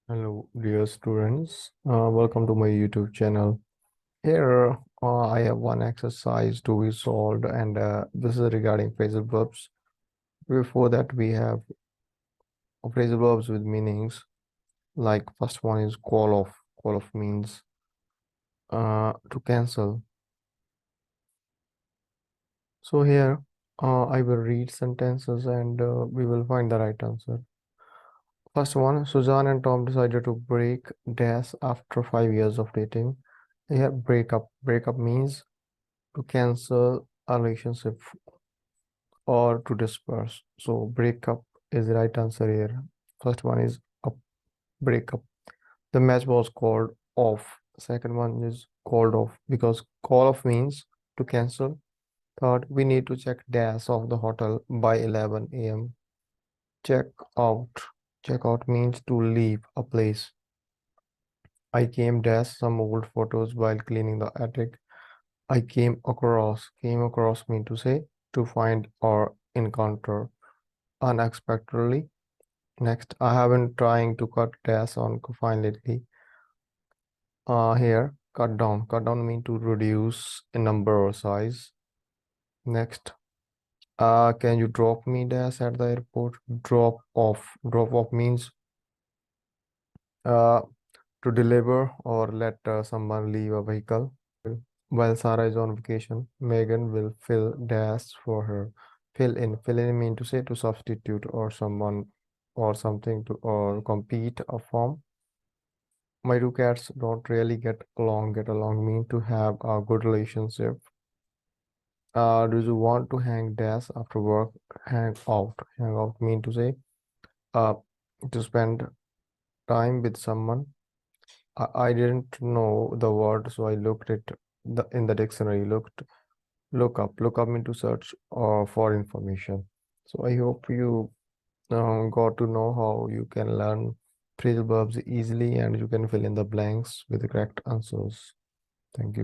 Hello, dear students. Welcome to my YouTube channel. Here, I have one exercise to be solved, and this is regarding phrasal verbs. Before that, we have phrasal verbs with meanings. Like first one is call off. Call off means to cancel. So here, I will read sentences, and we will find the right answer. First one, Suzanne and Tom decided to break dash after 5 years of dating. Here, break up. Break up means to cancel a relationship or to disperse. So breakup is the right answer here. First one is a breakup. The match was called off. Second one is called off because call off means to cancel. Third, we need to check dash of the hotel by 11 a.m. Check out. Check out means to leave a place. I came dash some old photos while cleaning the attic. I came across mean to say to find or encounter unexpectedly. Next, I have been trying to cut dash on coffee lately. Here, cut down. Cut down mean to reduce in number or size. Next, can you drop me dash at the airport? Drop off. Drop off means uh, to deliver or let someone leave a vehicle. While Sarah is on vacation, Megan will fill dash for her. Fill in. Fill in mean to say to substitute or someone or something to or complete a form. My two cats don't really get along. Get along mean to have a good relationship. Do you want to hang dash after work? Hang out. Hang out mean to say uh to spend time with someone. I didn't know the word, so I looked it in the dictionary. Look up into search for information. So I hope you got to know how you can learn phrasal verbs easily and you can fill in the blanks with the correct answers. Thank you.